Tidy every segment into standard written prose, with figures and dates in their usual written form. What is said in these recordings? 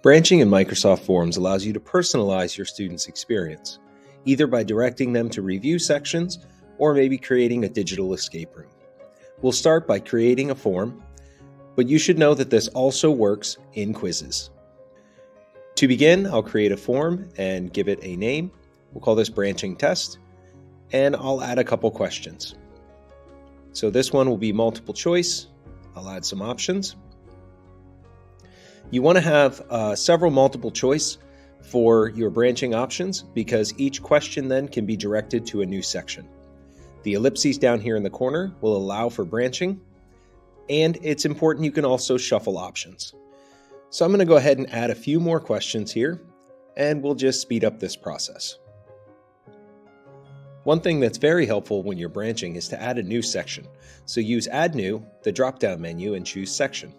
Branching in Microsoft Forms allows you to personalize your students' experience, either by directing them to review sections or maybe creating a digital escape room. We'll start by creating a form, but you should know that this also works in quizzes. To begin, I'll create a form and give it a name. We'll call this branching test, and I'll add a couple questions. So this one will be multiple choice. I'll add some options. You want to have several multiple choice for your branching options because each question then can be directed to a new section. The ellipses down here in the corner will allow for branching, and it's important you can also shuffle options. So I'm going to go ahead and add a few more questions here, and we'll just speed up this process. One thing that's very helpful when you're branching is to add a new section. So use Add New, the drop-down menu, and choose Section.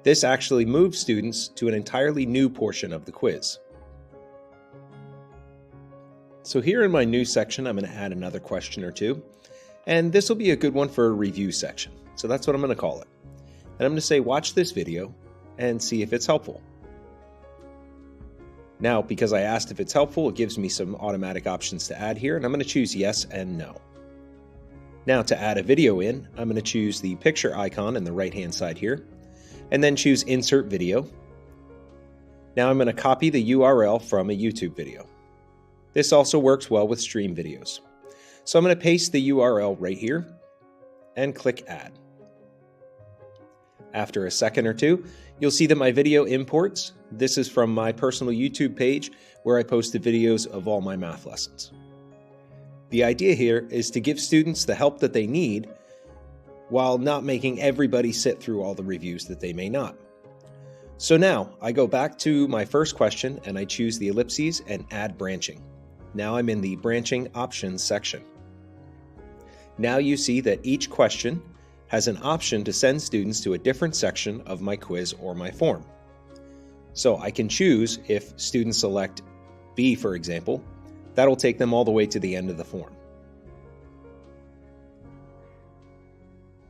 This actually moves students to an entirely new portion of the quiz. So here in my new section, I'm going to add another question or two, and this will be a good one for a review section. So that's what I'm going to call it. And I'm going to say, watch this video and see if it's helpful. Now, because I asked if it's helpful, it gives me some automatic options to add here, and I'm going to choose yes and no. Now to add a video in, I'm going to choose the picture icon in the right-hand side here, and then choose Insert Video. Now I'm going to copy the URL from a YouTube video. This also works well with stream videos. So I'm going to paste the URL right here and click Add. After a second or two, you'll see that my video imports. This is from my personal YouTube page where I post the videos of all my math lessons. The idea here is to give students the help that they need while not making everybody sit through all the reviews that they may not. So now I go back to my first question and I choose the ellipses and add branching. Now I'm in the branching options section. Now you see that each question has an option to send students to a different section of my quiz or my form. So I can choose if students select B, for example, that'll take them all the way to the end of the form.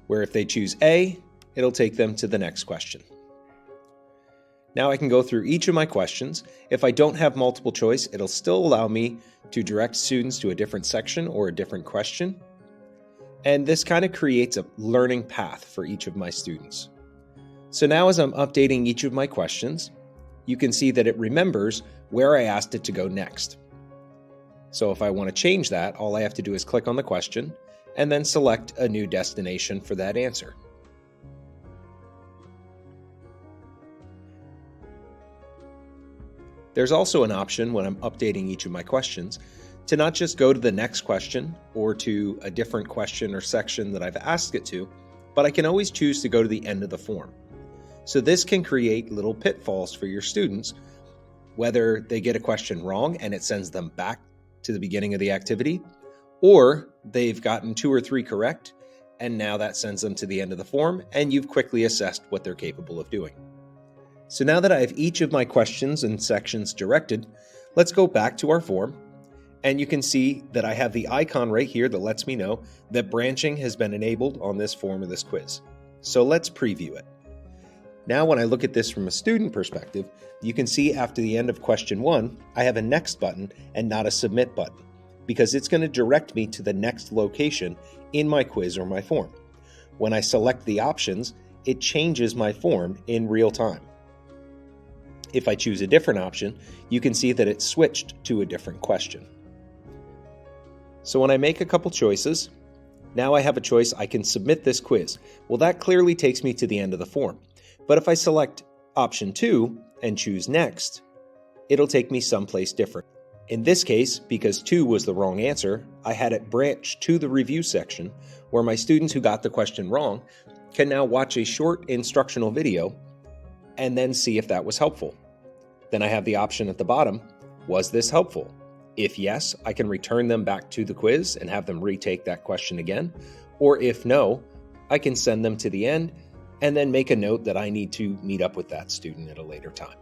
Where if they choose A, it'll take them to the next question. Now I can go through each of my questions. If I don't have multiple choice, it'll still allow me to direct students to a different section or a different question. And this kind of creates a learning path for each of my students. So now as I'm updating each of my questions, you can see that it remembers where I asked it to go next. So if I want to change that, all I have to do is click on the question and then select a new destination for that answer. There's also an option when I'm updating each of my questions to not just go to the next question or to a different question or section that I've asked it to, but I can always choose to go to the end of the form. So this can create little pitfalls for your students, whether they get a question wrong and it sends them back to the beginning of the activity, or they've gotten 2 or 3 correct, and now that sends them to the end of the form, and you've quickly assessed what they're capable of doing. So now that I have each of my questions and sections directed, let's go back to our form, and you can see that I have the icon right here that lets me know that branching has been enabled on this form of this quiz. So let's preview it. Now when I look at this from a student perspective, you can see after the end of question 1, I have a next button and not a submit button, because it's going to direct me to the next location in my quiz or my form. When I select the options, it changes my form in real time. If I choose a different option, you can see that it switched to a different question. So when I make a couple choices, now I have a choice. I can submit this quiz. Well, that clearly takes me to the end of the form. But if I select option 2 and choose next, it'll take me someplace different. In this case, because 2 was the wrong answer, I had it branch to the review section where my students who got the question wrong can now watch a short instructional video and then see if that was helpful. Then I have the option at the bottom, was this helpful? If yes, I can return them back to the quiz and have them retake that question again. Or if no, I can send them to the end and then make a note that I need to meet up with that student at a later time.